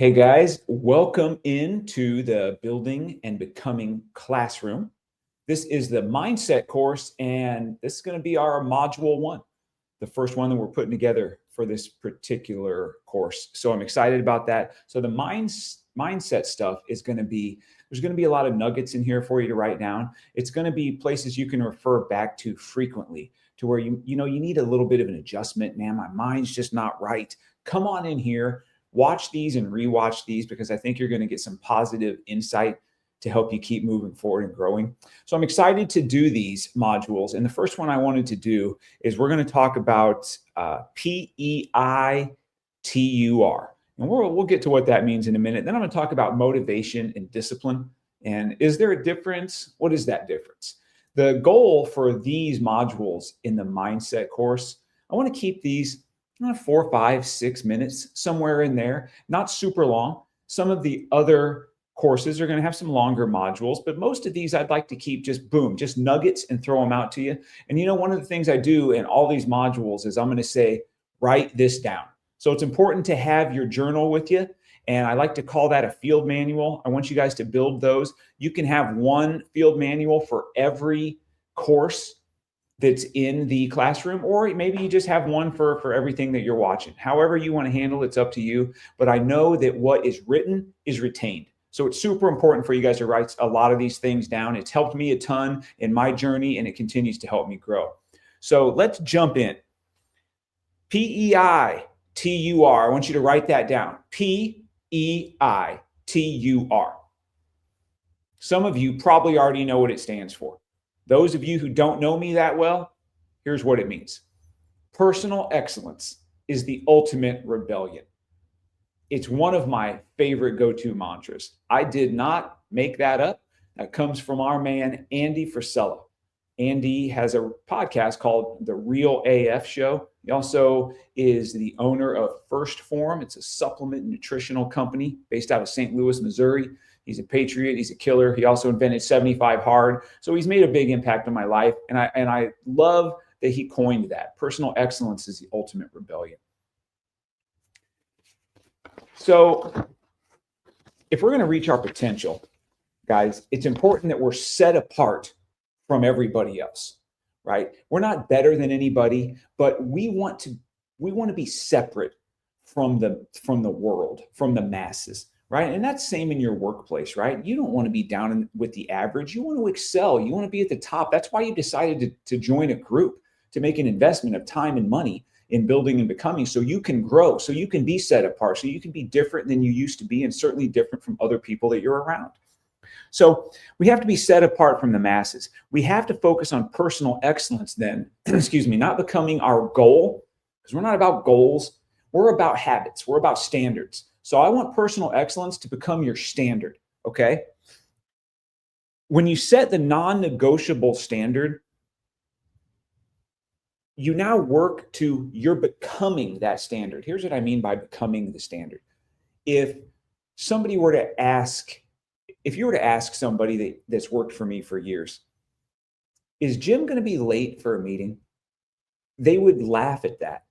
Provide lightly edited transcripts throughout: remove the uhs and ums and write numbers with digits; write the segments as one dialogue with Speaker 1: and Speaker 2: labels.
Speaker 1: Hey guys, welcome into the Building and Becoming classroom. This is the mindset course, and this is going to be our module one, the first one that we're putting together for this particular course. So I'm excited about that. So the mindset stuff is going to be, there's going to be a lot of nuggets in here for you to write down. It's going to be places you can refer back to frequently, to where you need a little bit of an adjustment. Man, my mind's just not right. Come on in here. Watch these and rewatch these, because I think you're going to get some positive insight to help you keep moving forward and growing. So I'm excited to do these modules. And the first one I wanted to do is we're going to talk about PEITUR. And we'll get to what that means in a minute. Then I'm going to talk about motivation and discipline. And is there a difference? What is that difference? The goal for these modules in the mindset course, I want to keep these 4, 5, 6 minutes, somewhere in there, not super long. Some of the other courses are going to have some longer modules, but most of these I'd like to keep just boom, just nuggets and throw them out to you. And one of the things I do in all these modules is I'm going to say, write this down. So it's important to have your journal with you. And I like to call that a field manual. I want you guys to build those. You can have one field manual for every course that's in the classroom, or maybe you just have one for everything that you're watching. However you want to handle it's up to you. But I know that what is written is retained. So it's super important for you guys to write a lot of these things down. It's helped me a ton in my journey, and it continues to help me grow. So let's jump in. PEITUR. I want you to write that down. PEITUR. Some of you probably already know what it stands for. Those of you who don't know me that well, here's what it means. Personal excellence is the ultimate rebellion. It's one of my favorite go-to mantras. I did not make that up. That comes from our man, Andy Frisella. Andy has a podcast called The Real AF Show. He also is the owner of First Form. It's a supplement nutritional company based out of St. Louis, Missouri. He's a patriot. He's a killer. He also invented 75 Hard. So he's made a big impact on my life. And I love that he coined that. Personal excellence is the ultimate rebellion. So if we're going to reach our potential, guys, it's important that we're set apart from everybody else, right? We're not better than anybody, but we want to be separate from the world, from the masses. Right. And that's same in your workplace, right? You don't want to be down with the average. You want to excel. You want to be at the top. That's why you decided to join a group, to make an investment of time and money in building and becoming, so you can grow, so you can be set apart, so you can be different than you used to be, and certainly different from other people that you're around. So we have to be set apart from the masses. We have to focus on personal excellence then, not becoming our goal, because we're not about goals. We're about habits. We're about standards. So I want personal excellence to become your standard, okay? When you set the non-negotiable standard, you now work to you're becoming that standard. Here's what I mean by becoming the standard. If you were to ask somebody that's worked for me for years, is Jim going to be late for a meeting? They would laugh at that.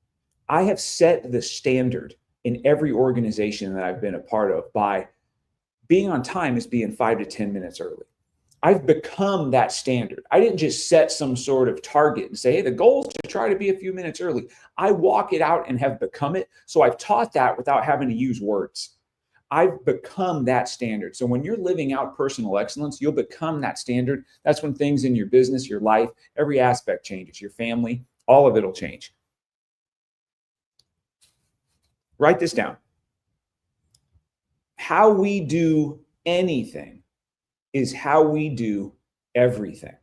Speaker 1: I have set the standard in every organization that I've been a part of by being on time is being 5 to 10 minutes early. I've become that standard. I didn't just set some sort of target and say, hey, the goal is to try to be a few minutes early. I walk it out and have become it. So I've taught that without having to use words. I've become that standard. So when you're living out personal excellence, you'll become that standard. That's when things in your business, your life, every aspect changes. Your family, all of it will change. Write this down. How we do anything is how we do everything.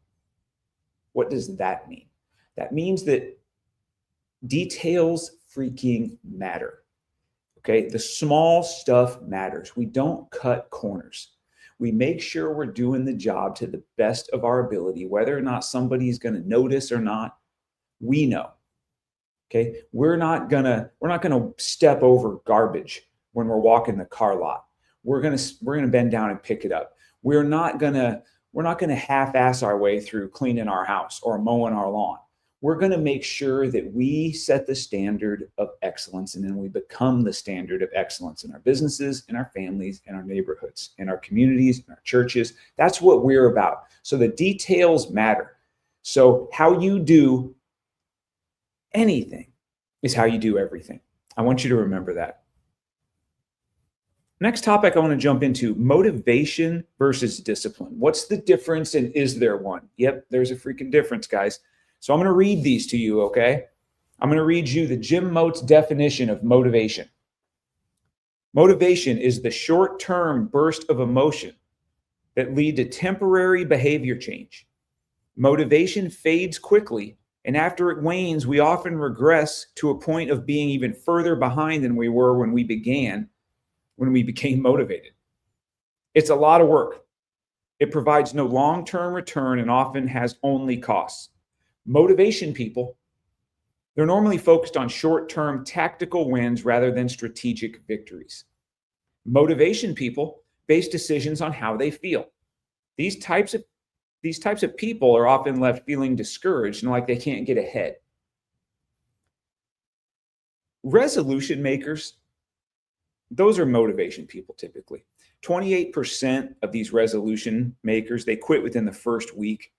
Speaker 1: What does that mean? That means that details freaking matter. Okay, the small stuff matters. We don't cut corners. We make sure we're doing the job to the best of our ability, whether or not somebody's going to notice or not. We know. Okay, we're not gonna step over garbage when we're walking the car lot. We're gonna bend down and pick it up. We're not gonna half-ass our way through cleaning our house or mowing our lawn. we're going to make sure that we set the standard of excellence, and then we become the standard of excellence in our businesses, in our families, in our neighborhoods, in our communities, in our churches. That's what we're about. So the details matter. So how you do anything is how you do everything. I want you to remember that. Next topic I want to jump into: motivation versus discipline. What's the difference, and is there one? Yep, there's a freaking difference, guys. So I'm going to read these to you, okay? I'm going to read you the Jim Mote's definition of motivation. Motivation is the short-term burst of emotion that lead to temporary behavior change. Motivation fades quickly, and after it wanes, we often regress to a point of being even further behind than we were when we became motivated. It's a lot of work. It provides no long-term return and often has only costs. Motivation people, they're normally focused on short-term tactical wins rather than strategic victories. Motivation people base decisions on how they feel. These types of people are often left feeling discouraged and like they can't get ahead. Resolution makers, those are motivation people typically. 28% of these resolution makers, they quit within the first week.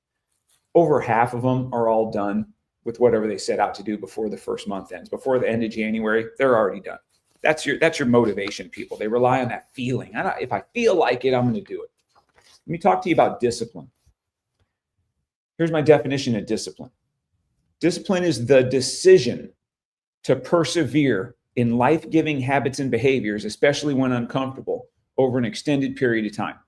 Speaker 1: Over half of them are all done with whatever they set out to do before the first month ends. Before the end of January, they're already done. That's your motivation people. They rely on that feeling. If I feel like it, I'm going to do it. Let me talk to you about discipline. Here's my definition of discipline. Discipline is the decision to persevere in life-giving habits and behaviors, especially when uncomfortable, over an extended period of time,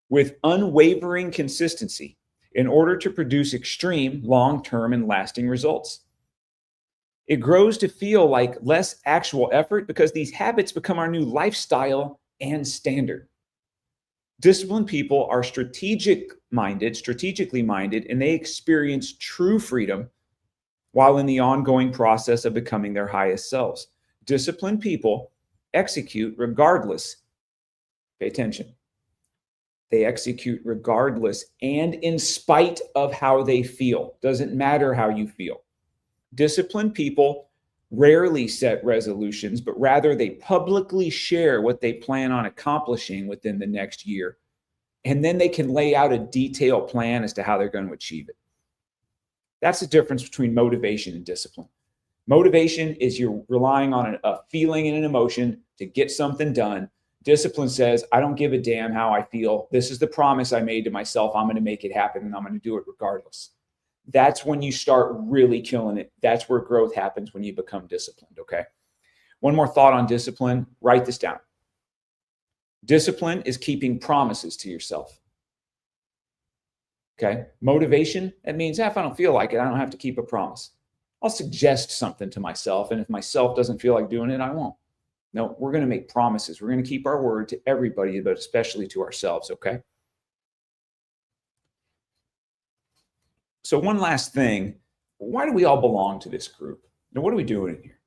Speaker 1: with unwavering consistency in order to produce extreme, long-term, and lasting results. It grows to feel like less actual effort because these habits become our new lifestyle and standard. Disciplined people are strategically minded, and they experience true freedom while in the ongoing process of becoming their highest selves. Disciplined people execute regardless. Pay attention. They execute regardless and in spite of how they feel. Doesn't matter how you feel. Disciplined people rarely set resolutions, but rather they publicly share what they plan on accomplishing within the next year. And then they can lay out a detailed plan as to how they're going to achieve it. That's the difference between motivation and discipline. Motivation is you're relying on a feeling and an emotion to get something done. Discipline says, I don't give a damn how I feel. This is the promise I made to myself. I'm going to make it happen, and I'm going to do it regardless. That's when you start really killing it. That's where growth happens, when you become disciplined, okay? One more thought on discipline. Write this down. Discipline is keeping promises to yourself. Okay? Motivation, that means if I don't feel like it, I don't have to keep a promise. I'll suggest something to myself, and if myself doesn't feel like doing it, I won't. No, we're going to make promises. We're going to keep our word to everybody, but especially to ourselves, okay? So one last thing, why do we all belong to this group? Now, what are we doing in here?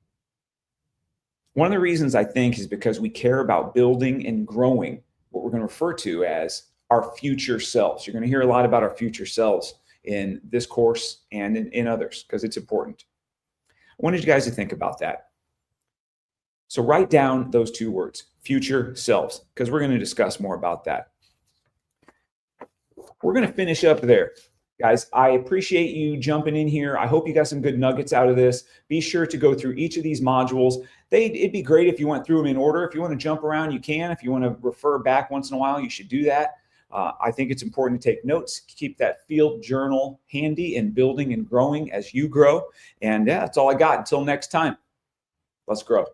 Speaker 1: One of the reasons, I think, is because we care about building and growing what we're going to refer to as our future selves. You're going to hear a lot about our future selves in this course and in others, because it's important. I wanted you guys to think about that. So write down those two words, future selves, because we're going to discuss more about that. We're going to finish up there. Guys, I appreciate you jumping in here. I hope you got some good nuggets out of this. Be sure to go through each of these modules. It'd be great if you went through them in order. If you want to jump around, you can. If you want to refer back once in a while, you should do that. I think it's important to take notes, keep that field journal handy and building and growing as you grow. And yeah, that's all I got. Until next time, let's grow.